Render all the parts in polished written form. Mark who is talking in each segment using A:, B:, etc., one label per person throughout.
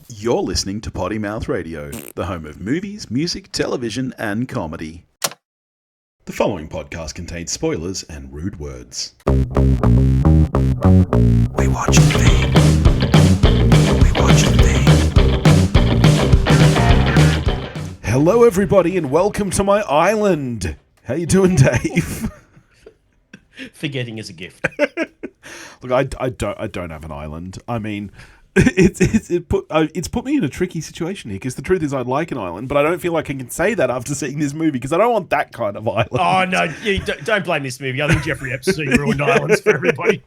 A: You're listening to Potty Mouth Radio, the home of movies, music, television, and comedy. The following podcast contains spoilers and rude words. We watch TV. We watch TV. Hello, everybody, and welcome to my island. How you doing, Dave?
B: Forgetting is a gift.
A: Look, I don't have an island. I mean, it's put me in a tricky situation here, because the truth is I'd like an island, but I don't feel like I can say that after seeing this movie, because I don't want that kind of island.
B: Oh, no, don't blame this movie. I think Jeffrey Epstein ruined islands for everybody.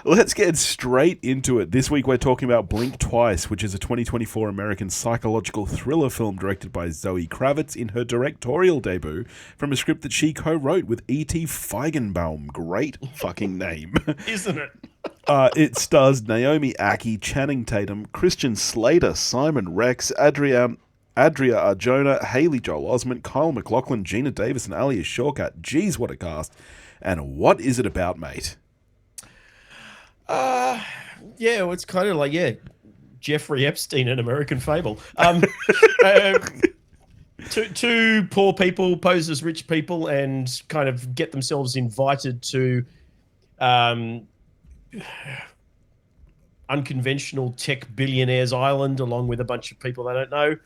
A: Let's get straight into it. This week we're talking about Blink Twice, which is a 2024 American psychological thriller film directed by Zoe Kraviz in her directorial debut from a script that she co-wrote with E.T. Feigenbaum. Great fucking name.
B: Isn't it?
A: It stars Naomi Ackie, Channing Tatum, Christian Slater, Simon Rex, Adria Arjona, Haley Joel Osment, Kyle MacLachlan, Gina Davis, and Alia Shawkat. Jeez, what a cast. And what is it about, mate?
B: Yeah, well, it's kind of like, Jeffrey Epstein, an American fable. Two poor people pose as rich people and kind of get themselves invited to unconventional tech billionaires island along with a bunch of people they don't know.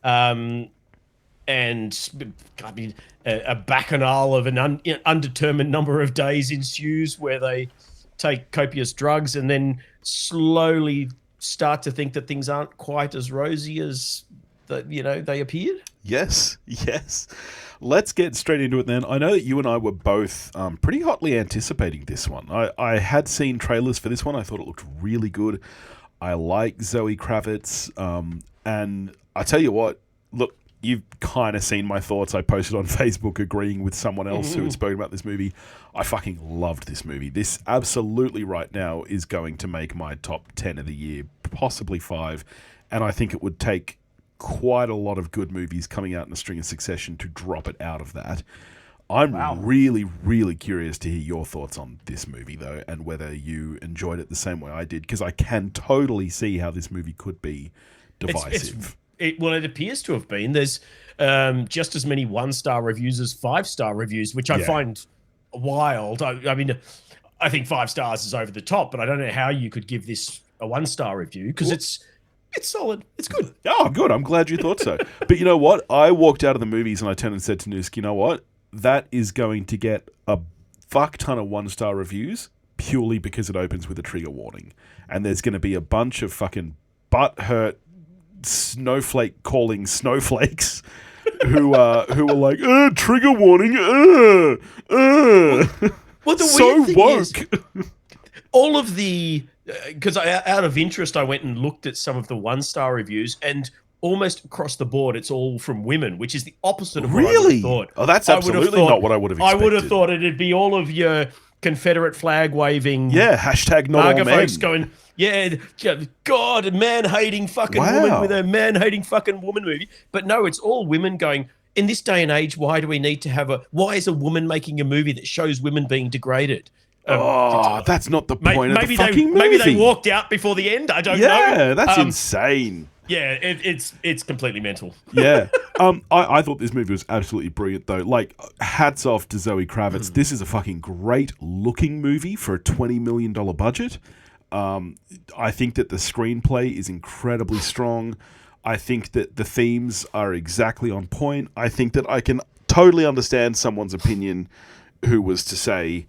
B: And I mean, a bacchanal of an undetermined number of days ensues where they take copious drugs and then slowly start to think that things aren't quite as rosy as they appeared.
A: Yes. Let's get straight into it then. I know that you and I were both pretty hotly anticipating this one. I had seen trailers for this one. I thought it looked really good. I like Zoe Kraviz. And I tell you what, look, you've kind of seen my thoughts. I posted on Facebook agreeing with someone else who had spoken about this movie. I fucking loved this movie. This absolutely right now is going to make my top 10 of the year, possibly 5. And I think it would take quite a lot of good movies coming out in a string of succession to drop it out of that. I'm really, really curious to hear your thoughts on this movie, though, and whether you enjoyed it the same way I did, because I can totally see how this movie could be divisive.
B: It appears to have been. There's just as many 1-star reviews as 5-star reviews, which I find wild. I mean, I think 5 stars is over the top, but I don't know how you could give this a 1-star review, because it's solid. It's good.
A: Oh, good. I'm glad you thought so. But you know what? I walked out of the movies and I turned and said to Noosk, you know what? That is going to get a fuck ton of 1-star reviews purely because it opens with a trigger warning. And there's going to be a bunch of fucking butthurt snowflake calling snowflakes who are like, trigger warning,
B: Well, the
A: so
B: weird thing
A: woke.
B: is, all of the... Because out of interest, I went and looked at some of the 1-star reviews, and almost across the board, it's all from women, which is the opposite of what I would have thought.
A: Oh, that's absolutely not what I would have expected.
B: I would have thought it'd be all of your Confederate flag waving.
A: Yeah, hashtag not all men.
B: Folks going, God, a man-hating fucking woman with a man-hating fucking woman movie. But no, it's all women going, in this day and age, why do we need to have why is a woman making a movie that shows women being degraded?
A: That's not the point of the fucking movie.
B: Maybe they walked out before the end. I don't know.
A: Yeah, that's insane.
B: Yeah, it's completely mental.
A: Yeah. I thought this movie was absolutely brilliant, though. Like, hats off to Zoe Kraviz. This is a fucking great-looking movie for a $20 million budget. I think that the screenplay is incredibly strong. I think that the themes are exactly on point. I think that I can totally understand someone's opinion who was to say,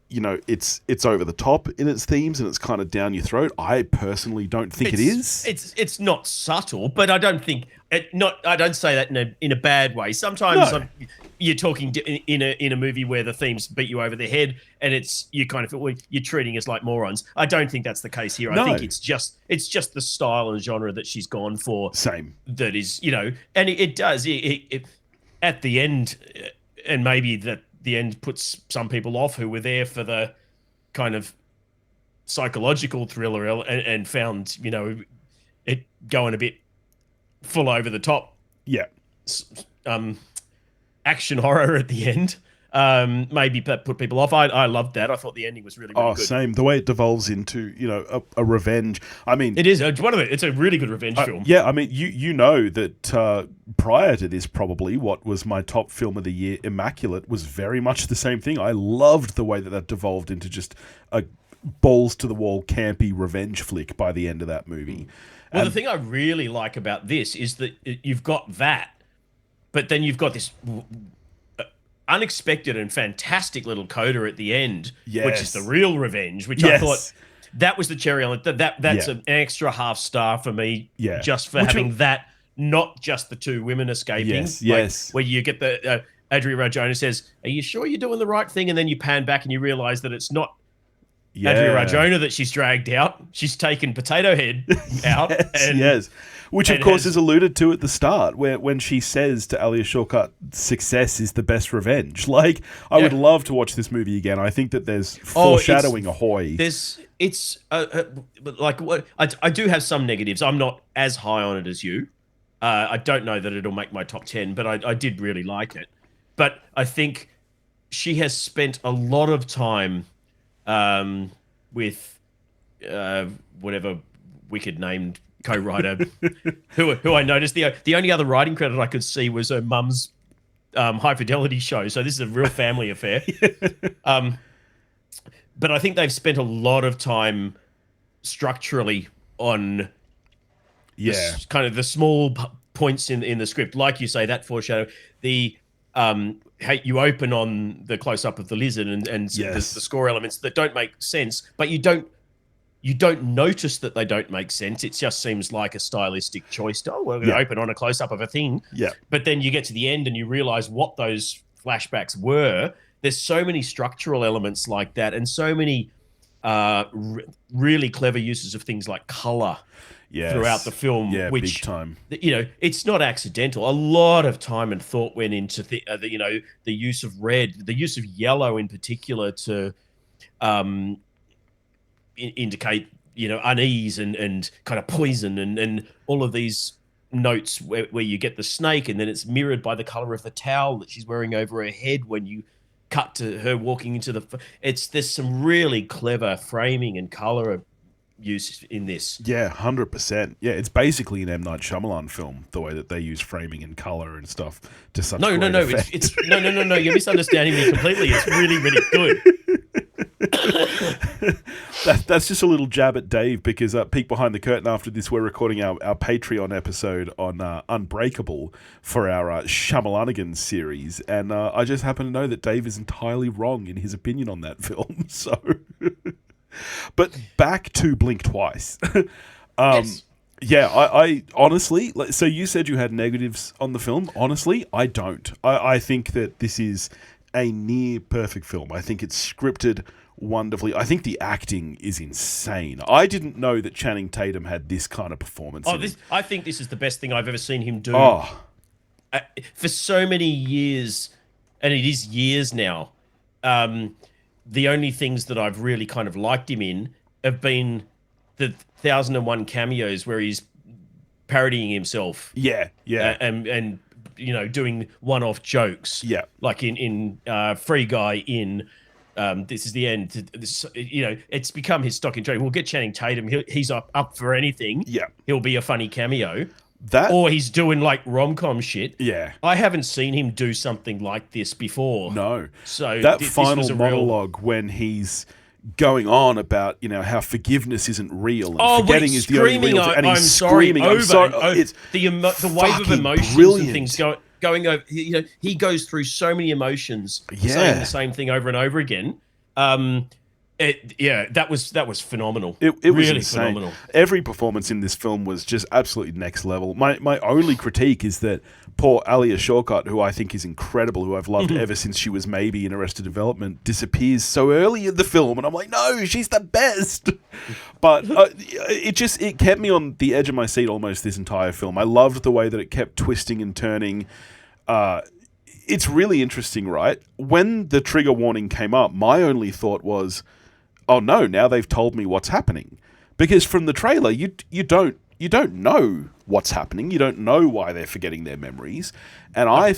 A: it's over the top in its themes and it's kind of down your throat. I personally don't think it is.
B: It's not subtle, but I don't think I don't say that in a bad way. Sometimes you're talking in a movie where the themes beat you over the head and you kind of feel you're treating us like morons. I don't think that's the case here. I think it's just the style and genre that she's gone for.
A: Same.
B: That is, and it does. It at the end, and maybe that. The end puts some people off who were there for the kind of psychological thriller and found, it going a bit full over the top.
A: Yeah.
B: Action horror at the end. maybe put people off. I loved that. I thought the ending was really, really good.
A: Same. The way it devolves into, a revenge. I mean,
B: It is it's a really good revenge film.
A: Yeah, I mean, you know that prior to this, probably what was my top film of the year, Immaculate, was very much the same thing. I loved the way that devolved into just a balls to the wall, campy revenge flick by the end of that movie.
B: Well, the thing I really like about this is that you've got that, but then you've got this unexpected and fantastic little coda at the end, which is the real revenge, which I thought that was the cherry on it. That's an extra half star for me, just for having that, not just the two women escaping.
A: Yes.
B: Where you get the Adria Arjona says, "Are you sure you're doing the right thing?" And then you pan back and you realize that it's not Adria Arjona that she's dragged out. She's taken Potato Head out.
A: Which, of course, is alluded to at the start, when she says to Alia Shawkat, success is the best revenge. Like, I would love to watch this movie again. I think that there's foreshadowing ahoy.
B: I do have some negatives. I'm not as high on it as you. I don't know that it'll make my top 10, but I did really like it. But I think she has spent a lot of time with whatever wicked named co-writer who I noticed the only other writing credit I could see was her mum's High Fidelity show. So this is a real family affair. But I think they've spent a lot of time structurally on kind of the small points in the script, like you say, that foreshadow. You open on the close up of the lizard and the score elements that don't make sense, but you don't notice that they don't make sense. It just seems like a stylistic choice. We're going to open on a close up of a thing.
A: Yeah.
B: But then you get to the end and you realize what those flashbacks were. There's so many structural elements like that, and so many really clever uses of things like color throughout the film.
A: Yeah,
B: which,
A: big time.
B: It's not accidental. A lot of time and thought went into the use of red, the use of yellow in particular to indicate unease and kind of poison and all of these notes where you get the snake, and then it's mirrored by the color of the towel that she's wearing over her head when you cut to her walking into there's some really clever framing and color use in this.
A: 100%. Yeah, it's basically an M. Night Shyamalan film, the way that they use framing and color and stuff to such great effect.
B: It's no, you're misunderstanding me completely. It's really, really good.
A: That's just a little jab at Dave, because peek behind the curtain, after this we're recording our Patreon episode on Unbreakable for our Shyamalanigans series, and I just happen to know that Dave is entirely wrong in his opinion on that film. So but back to Blink Twice.
B: Yes.
A: Yeah, I honestly, so you said you had negatives on the film. Honestly, I don't. I think that this is a near perfect film. I think it's scripted wonderfully. I think the acting is insane. I didn't know that Channing Tatum had this kind of performance.
B: I think this is the best thing I've ever seen him do. For so many years, and it is years now, the only things that I've really kind of liked him in have been the 1001 cameos where he's parodying himself.
A: Yeah.
B: And doing one-off jokes.
A: Yeah.
B: Like in Free Guy in This Is the End. It's become his stock in trade. We'll get Channing Tatum. He's up for anything.
A: Yeah.
B: He'll be a funny cameo.
A: Or
B: he's doing like rom-com shit.
A: Yeah.
B: I haven't seen him do something like this before.
A: No.
B: So
A: that final monologue when he's going on about how forgiveness isn't real and forgetting is the only real thing, and he's screaming, I'm sorry. It's
B: the wave of emotions and things going over. He goes through so many emotions, saying the same thing over and over again. That was phenomenal.
A: It was
B: really
A: insane.
B: Phenomenal.
A: Every performance in this film was just absolutely next level. My only critique is that poor Alia Shawkat, who I think is incredible, who I've loved ever since she was maybe in Arrested Development, disappears so early in the film, and I'm like, no, she's the best. But it kept me on the edge of my seat almost this entire film. I loved the way that it kept twisting and turning. It's really interesting, right? When the trigger warning came up, my only thought was, oh no, now they've told me what's happening. Because from the trailer, you don't you don't know what's happening. You don't know why they're forgetting their memories. And I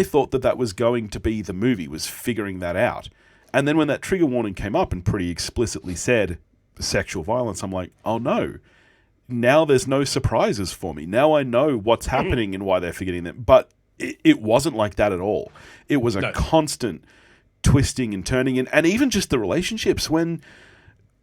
A: thought that was going to be the movie, was figuring that out. And then when that trigger warning came up and pretty explicitly said sexual violence, I'm like, oh no. Now there's no surprises for me. Now I know what's happening and why they're forgetting them. But it wasn't like that at all. It was a constant twisting and turning. And even just the relationships. When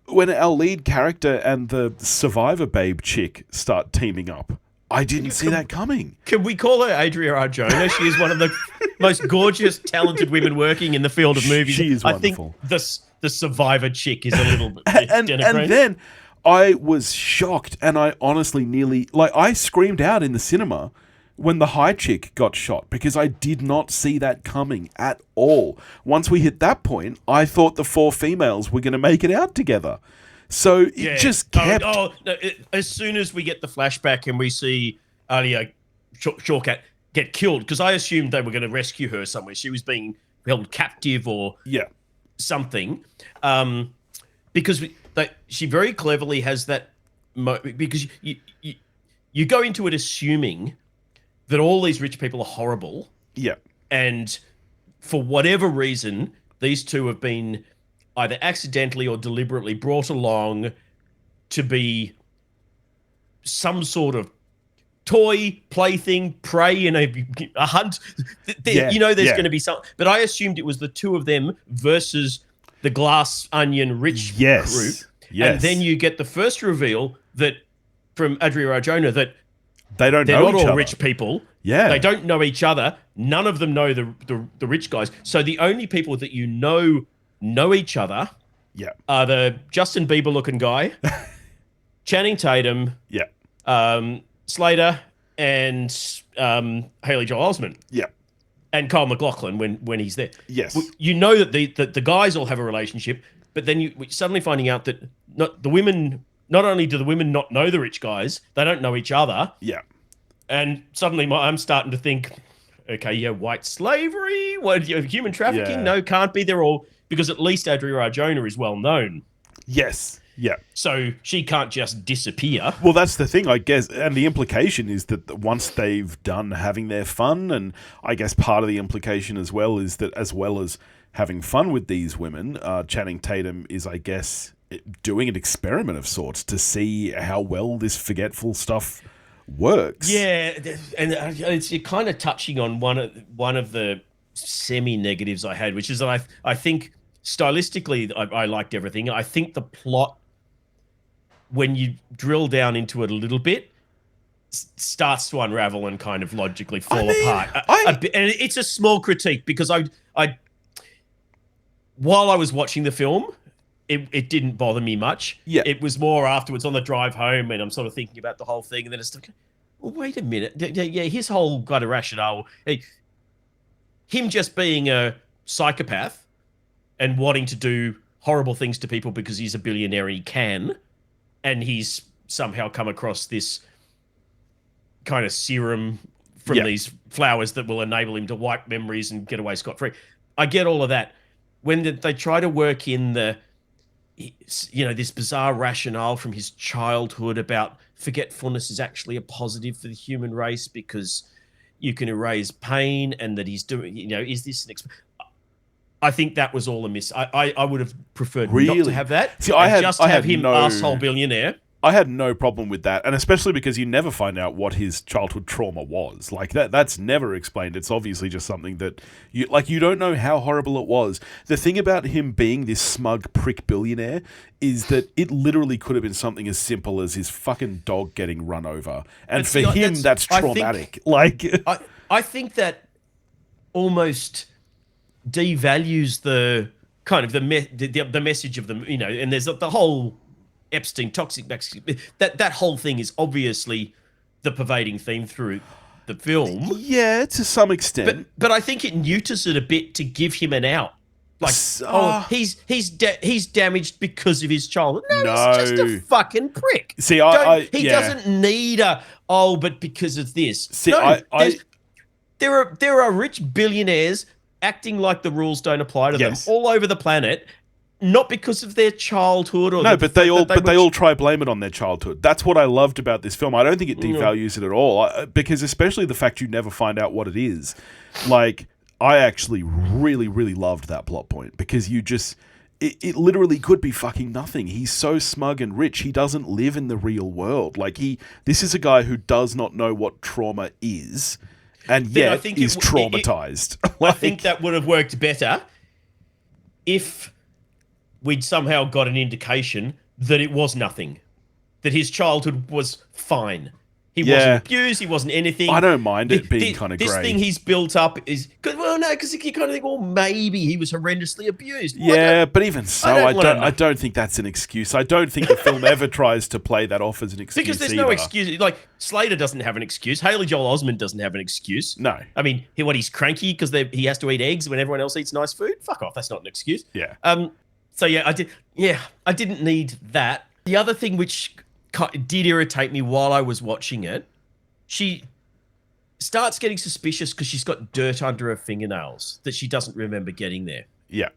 A: our lead character and the survivor babe chick start teaming up, I didn't see that coming.
B: Can we call her Adria Arjona? She is one of the most gorgeous, talented women working in the field of movies.
A: She is wonderful.
B: I think the survivor chick is a little bit
A: and then I was shocked, and I honestly I screamed out in the cinema when the high chick got shot, because I did not see that coming at all. Once we hit that point, I thought the 4 females were going to make it out together. So it just kept...
B: as soon as we get the flashback and we see Alia Shawkat get killed, because I assumed they were going to rescue her somewhere. She was being held captive or something. Because she very cleverly has that... because you go into it assuming that all these rich people are horrible.
A: Yeah.
B: And for whatever reason, these two have been either accidentally or deliberately brought along to be some sort of toy, plaything, prey in a hunt. There's going to be some... But I assumed it was the two of them versus the glass onion rich group.
A: Yes.
B: And then you get the first reveal that from Adria Arjona that
A: they're not
B: all rich people.
A: Yeah.
B: They don't know each other. None of them know the rich guys. So the only people that you know each other are the Justin Bieber looking guy, Channing Tatum, Slater, and Haley Joel Osment.
A: Yeah.
B: And Kyle MacLachlan when he's there.
A: Yes.
B: You know that the guys all have a relationship, but then you suddenly finding out that not only do the women not know the rich guys, they don't know each other.
A: Yeah.
B: And suddenly I'm starting to think, okay, white slavery, human trafficking?
A: Yeah.
B: No, can't be. They're all... Because at least Adria Arjona is well known.
A: Yes. Yeah.
B: So she can't just disappear.
A: Well, that's the thing, I guess. And the implication is that once they've done having their fun, and I guess part of the implication as well is that as well as having fun with these women, Channing Tatum is, I guess, doing an experiment of sorts to see how well this forgetful stuff works.
B: Yeah. And it's kind of touching on one of the semi-negatives I had, which is that I think stylistically I liked everything. I think the plot, when you drill down into it a little bit, starts to unravel and kind of logically fall apart. And it's a small critique because while I was watching the film, it didn't bother me much.
A: Yeah.
B: It was more afterwards on the drive home, and I'm sort of thinking about the whole thing, and then it's like, well, wait a minute. Yeah, his whole kind of rationale... Him just being a psychopath and wanting to do horrible things to people because he's a billionaire and he can, and he's somehow come across this kind of serum from these flowers that will enable him to wipe memories and get away scot-free. I get all of that. When they try to work in this bizarre rationale from his childhood about forgetfulness is actually a positive for the human race because you can erase pain, and that he's doing, is this I think that was all a miss. I would have preferred not to have that.
A: See,
B: have him asshole billionaire.
A: I had no problem with that, and especially because you never find out what his childhood trauma was. Like that's never explained. It's obviously just something that you don't know how horrible it was. The thing about him being this smug prick billionaire is that it literally could have been something as simple as his fucking dog getting run over, and for him that's traumatic.
B: I think that almost devalues the kind of the message of them, and there's the whole Epstein toxic that whole thing is obviously the pervading theme through the film.
A: Yeah, to some extent.
B: But I think it neuters it a bit to give him an out. Like, he's damaged because of his childhood. No, he's just a fucking prick.
A: See,
B: he doesn't need but because of this.
A: See,
B: there are rich billionaires acting like the rules don't apply to them all over the planet, not because of their childhood or
A: No,
B: the
A: but they
B: fact
A: all
B: that
A: they all try blame it on their childhood. That's what I loved about this film. I don't think it devalues it at all, because especially the fact you never find out what it is. Like, I actually really, really loved that plot point, because you just it literally could be fucking nothing. He's so smug and rich. He doesn't live in the real world. Like, this is a guy who does not know what trauma is, and yet is traumatized.
B: I think that would have worked better if we'd somehow got an indication that it was nothing, that his childhood was fine. He wasn't abused. He wasn't anything.
A: I don't mind it being kind of grey.
B: This thing he's built up is because you kind of think, well, maybe he was horrendously abused.
A: Yeah, but even so, I don't think that's an excuse. I don't think the film ever tries to play that off as an excuse.
B: Because there's no excuse. Like, Slater doesn't have an excuse. Haley Joel Osment doesn't have an excuse.
A: No.
B: I mean, he's cranky because he has to eat eggs when everyone else eats nice food. Fuck off. That's not an excuse.
A: Yeah.
B: So I didn't need that. The other thing which did irritate me while I was watching it, she starts getting suspicious because she's got dirt under her fingernails that she doesn't remember getting there.
A: Yeah.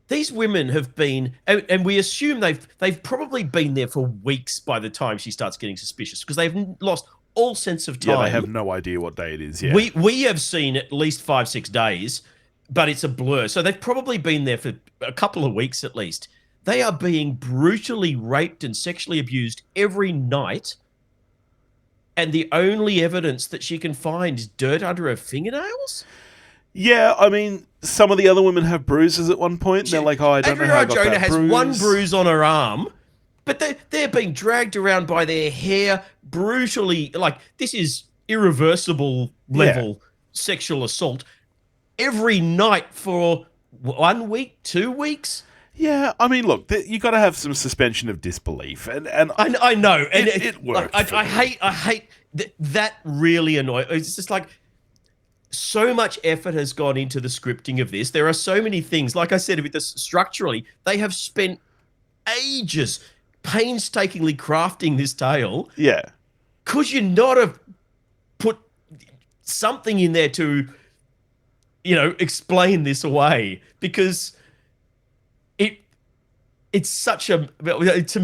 B: These women have been, and we assume they've probably been there for weeks by the time she starts getting suspicious, because they've lost all sense of time.
A: Yeah, they have no idea what day it is. Yeah.
B: We have seen at least 5-6 days, but it's a blur. So they've probably been there for a couple of weeks at least. They are being brutally raped and sexually abused every night, and the only evidence that she can find is dirt under her fingernails?
A: Yeah, I mean, some of the other women have bruises at one point. They're like, I don't know how I got that bruise.
B: Adria Arjona has one bruise on her arm, but they're being dragged around by their hair brutally. Like, this is irreversible level sexual assault every night for 1 week, 2 weeks.
A: Yeah, I mean, look, you got to have some suspension of disbelief, and
B: I know, and
A: it worked.
B: I hate that. Really annoys. It's just like, so much effort has gone into the scripting of this. There are so many things. Like I said, with this structurally, they have spent ages painstakingly crafting this tale.
A: Yeah,
B: could you not have put something in there to, explain this away? Because it's such to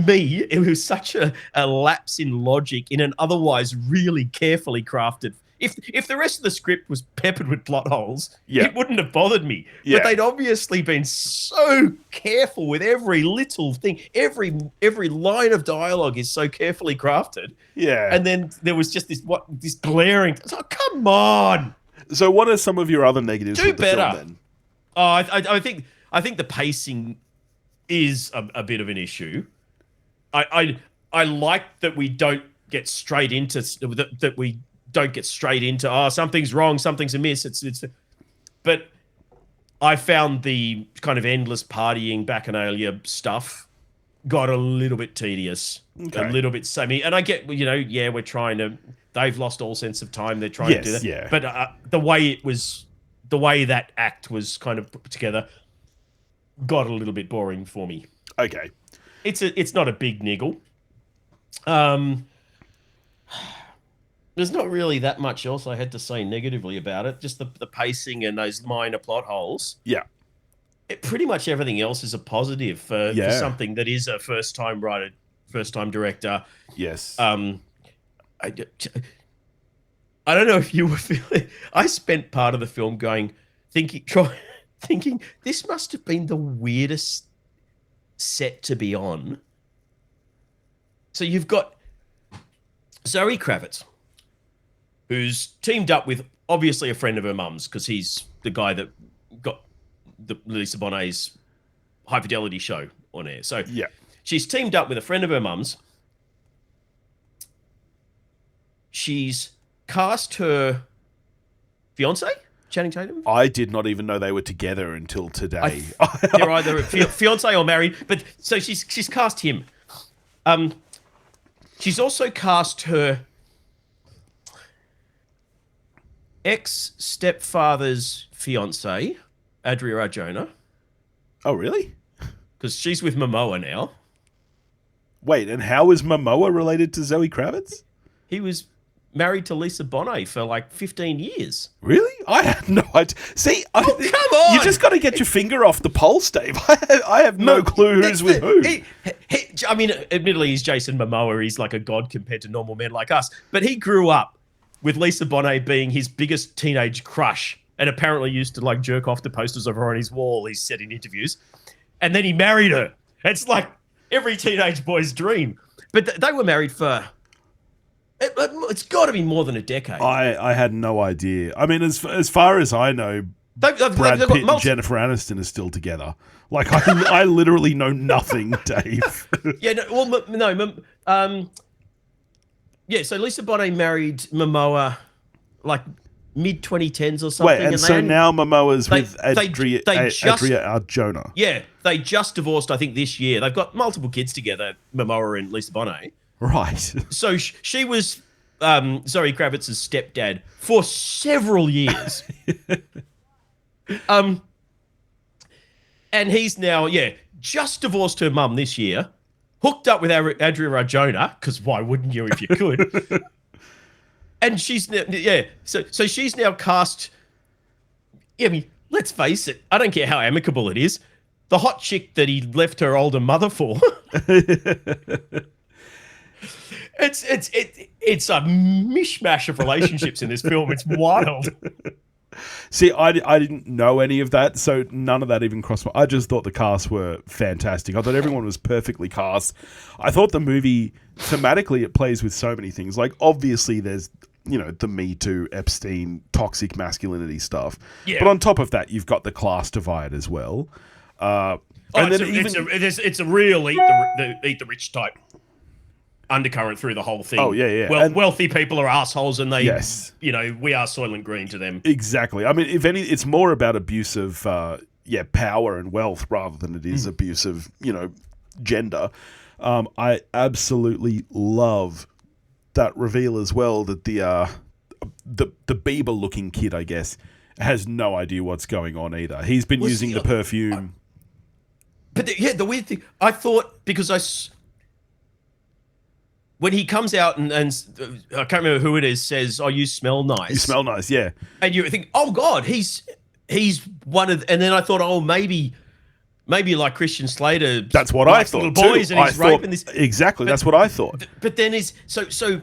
B: me, it was such a lapse in logic in an otherwise really carefully crafted. If the rest of the script was peppered with plot holes, it wouldn't have bothered me. Yeah. But they'd obviously been so careful with every little thing. Every line of dialogue is so carefully crafted.
A: Yeah.
B: And then there was just this glaring. Oh, come on.
A: So what are some of your other negatives with the
B: better.
A: film then?
B: Oh, I think the pacing is a bit of an issue. I like that we don't get straight into something's wrong, something's amiss. But I found the kind of endless partying bacchanalia stuff got a little bit tedious, a little bit samey. And I get, we're trying to. They've lost all sense of time. They're trying to do that.
A: Yeah.
B: But the way that act was kind of put together got a little bit boring for me.
A: Okay.
B: It's not a big niggle. There's not really that much else I had to say negatively about it. Just the pacing and those minor plot holes.
A: Yeah.
B: Pretty much everything else is a positive for something that is a first-time writer, first-time director.
A: Yes.
B: I don't know if you were feeling. I spent part of the film thinking this must have been the weirdest set to be on. So you've got Zoe Kraviz, who's teamed up with obviously a friend of her mum's, because he's the guy that got the Lisa Bonet's High Fidelity show on air. So she's teamed up with a friend of her mum's. She's cast her fiance, Channing Tatum.
A: I did not even know they were together until today.
B: They're either fiance or married, but so she's cast him. She's also cast her ex-stepfather's fiance, Adria Arjona.
A: Oh, really?
B: Because she's with Momoa now.
A: Wait, and how is Momoa related to Zoe Kravitz?
B: He was married to Lisa Bonet for like 15 years.
A: Really? I had no idea. See,
B: come on!
A: You just got to get your finger off the pulse, Dave. I have no clue who's with who.
B: I mean, admittedly, he's Jason Momoa. He's like a god compared to normal men like us. But he grew up with Lisa Bonet being his biggest teenage crush, and apparently used to like jerk off the posters of her on his wall. He's said in interviews, and then he married her. It's like every teenage boy's dream. But they were married for. It's got to be more than a decade.
A: I had no idea. I mean, as far as I know, Brad Pitt and Jennifer Aniston are still together. Like, I literally know nothing, Dave.
B: Yeah, yeah, so Lisa Bonet married Momoa like mid-2010s or something.
A: Wait, and so now Momoa's with Adria Arjona.
B: Yeah, they just divorced, I think, this year. They've got multiple kids together, Momoa and Lisa Bonet.
A: Right.
B: So she was Zoe Kravitz's stepdad for several years. And he's now, just divorced her mum this year, hooked up with Adria Arjona, because why wouldn't you if you could? And she's, so she's now cast, I mean, let's face it, I don't care how amicable it is, the hot chick that he left her older mother for. It's a mishmash of relationships in this film. It's wild.
A: See, I didn't know any of that, so none of that even crossed my... I just thought the cast were fantastic. I thought everyone was perfectly cast. I thought the movie, thematically, it plays with so many things. Like, obviously, there's, the Me Too, Epstein, toxic masculinity stuff. Yeah. But on top of that, you've got the class divide as well.
B: It's a real eat the rich type undercurrent through the whole thing.
A: Oh, yeah.
B: Well, wealthy people are assholes, and we are Soylent Green to them.
A: Exactly. I mean, if any, it's more about abuse of, power and wealth rather than it is abuse of, gender. I absolutely love that reveal as well that the Bieber-looking kid, I guess, has no idea what's going on either. He's been using the perfume.
B: The weird thing, I thought, because when he comes out and I can't remember who it is, says, "Oh, you smell nice."
A: You smell nice, yeah.
B: And you think, "Oh God, he's one of." And then I thought, "Oh, maybe like Christian Slater."
A: That's what I thought.
B: Little boys,
A: too.
B: And he's raping this.
A: Exactly, that's what I thought.
B: But then so.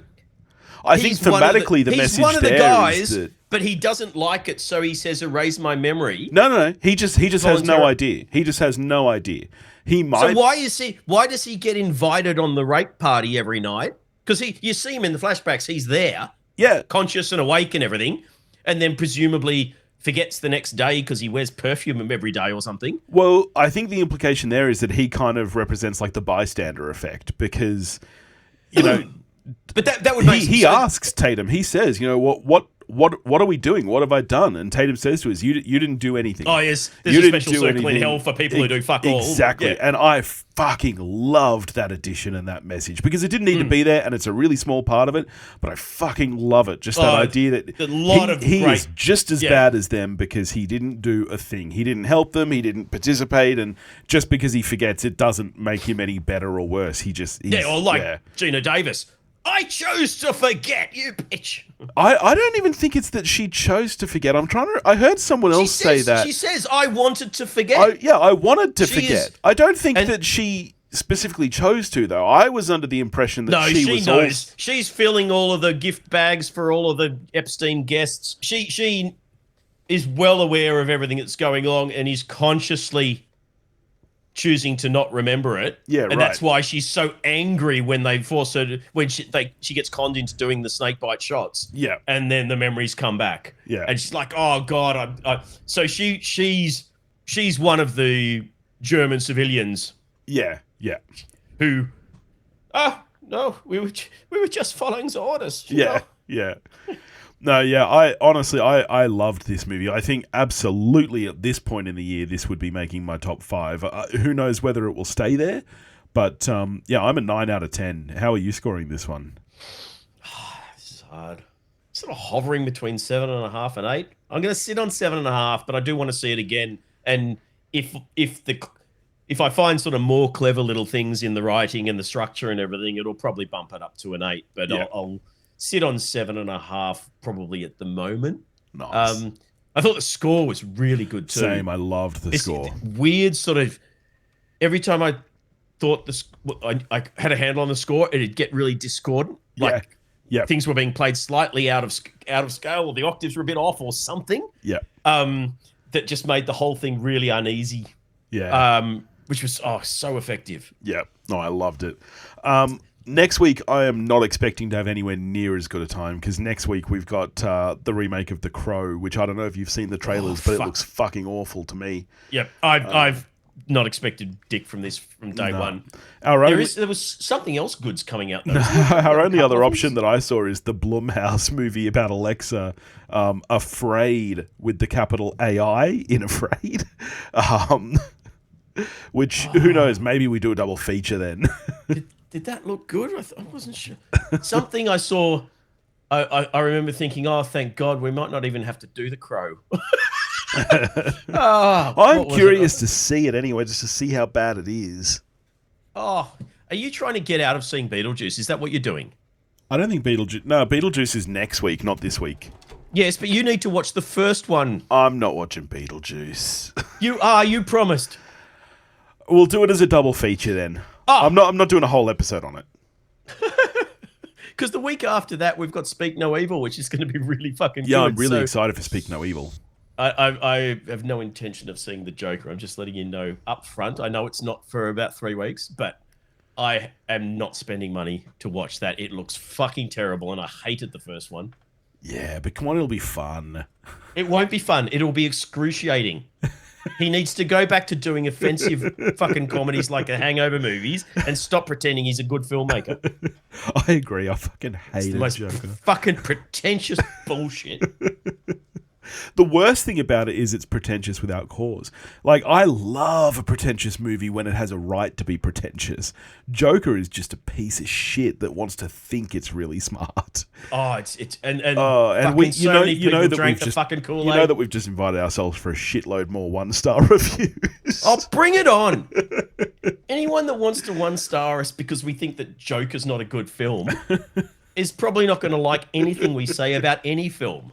A: I think thematically the message there is that he's one of the guys,
B: but he doesn't like it, so he says, "Erase my memory."
A: No. He just has no idea. He just has no idea. He might.
B: So why does he get invited on the rape party every night? Because you see him in the flashbacks, he's there, conscious and awake and everything, and then presumably forgets the next day because he wears perfume every day or something.
A: Well, I think the implication there is that he kind of represents like the bystander effect, because
B: but that would make sense.
A: He asks Tatum. He says, what are we doing? What have I done? And Tatum says to us, you didn't do anything.
B: Oh, yes. There's a special circle in hell for people who do fuck all.
A: Exactly. Yeah. And I fucking loved that addition and that message, because it didn't need to be there, and it's a really small part of it, but I fucking love it. Just that idea that he is just as bad as them because he didn't do a thing. He didn't help them. He didn't participate. And just because he forgets, it doesn't make him any better or worse.
B: Gina Davis. I chose to forget, you bitch.
A: I don't even think it's that she chose to forget. I heard someone else say that.
B: She says, I wanted to forget.
A: I wanted to forget. I don't think that she specifically chose to, though. I was under the impression that she knows.
B: She's filling all of the gift bags for all of the Epstein guests. She is well aware of everything that's going on and is consciously choosing to not remember it.
A: Yeah,
B: and that's why she's so angry when they force her to, when she gets conned into doing the snake bite shots.
A: Yeah.
B: And then the memories come back.
A: Yeah.
B: And she's like, oh God, so she's one of the German civilians.
A: Yeah.
B: Who no, we were just following the orders.
A: Yeah. No, yeah, I loved this movie. I think absolutely at this point in the year, this would be making my top 5. Who knows whether it will stay there? But, I'm a 9 out of 10. How are you scoring this one?
B: It's hard. Sort of hovering between 7.5 and 8. I'm going to sit on 7.5, but I do want to see it again. And if I find sort of more clever little things in the writing and the structure and everything, it'll probably bump it up to an 8. But sit on 7.5 probably at the moment.
A: Nice.
B: I thought the score was really good too.
A: Same. I loved the score.
B: Weird sort of. Every time I thought I had a handle on the score, it'd get really discordant. Like things were being played slightly out of scale, or the octaves were a bit off, or something.
A: Yeah.
B: That just made the whole thing really uneasy.
A: Yeah.
B: Which was so effective.
A: Yeah. No, I loved it. Next week, I am not expecting to have anywhere near as good a time because next week we've got the remake of The Crow, which I don't know if you've seen the trailers, but it looks fucking awful to me.
B: Yep, I've not expected dick from this from day one. There was something else good's coming out, though.
A: Our only other option that I saw is the Blumhouse movie about Alexa, Afraid, with the capital AI in Afraid. Which, who knows, maybe we do a double feature then.
B: Did that look good? I wasn't sure. Something I saw, I remember thinking, oh, thank God, we might not even have to do The Crow.
A: I'm curious to see it anyway, just to see how bad it is.
B: Oh, are you trying to get out of seeing Beetlejuice? Is that what you're doing?
A: I don't think Beetlejuice... No, Beetlejuice is next week, not this week.
B: Yes, but you need to watch the first one.
A: I'm not watching Beetlejuice.
B: You promised.
A: We'll do it as a double feature then. I'm not doing a whole episode on it.
B: Because the week after that, we've got Speak No Evil, which is going to be really fucking good.
A: Yeah, I'm really excited for Speak No Evil.
B: I have no intention of seeing The Joker. I'm just letting you know up front. I know it's not for about 3 weeks, but I am not spending money to watch that. It looks fucking terrible, and I hated the first one.
A: Yeah, but come on, it'll be fun.
B: It won't be fun. It'll be excruciating. He needs to go back to doing offensive fucking comedies like the Hangover movies and stop pretending he's a good filmmaker.
A: I agree. I fucking hate the most Joker.
B: Fucking pretentious bullshit.
A: The worst thing about it is it's pretentious without cause. Like, I love a pretentious movie when it has a right to be pretentious. Joker is just a piece of shit that wants to think it's really smart.
B: Oh,
A: and we, you know that we've just invited ourselves for a shitload more 1-star reviews.
B: Oh, bring it on! Anyone that wants to 1-star us because we think that Joker's not a good film is probably not going to like anything we say about any film.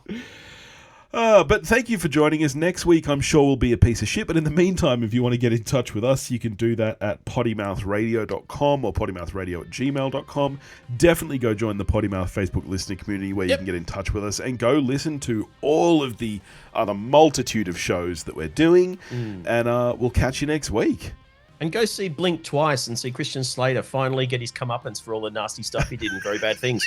A: But thank you for joining us. Next week, I'm sure will be a piece of shit. But in the meantime, if you want to get in touch with us, you can do that at pottymouthradio.com or pottymouthradio@gmail.com. Definitely go join the Pottymouth Facebook listener community where you can get in touch with us and go listen to all of the other multitude of shows that we're doing. And we'll catch you next week.
B: And go see Blink twice and see Christian Slater finally get his comeuppance for all the nasty stuff he did in Very Bad Things.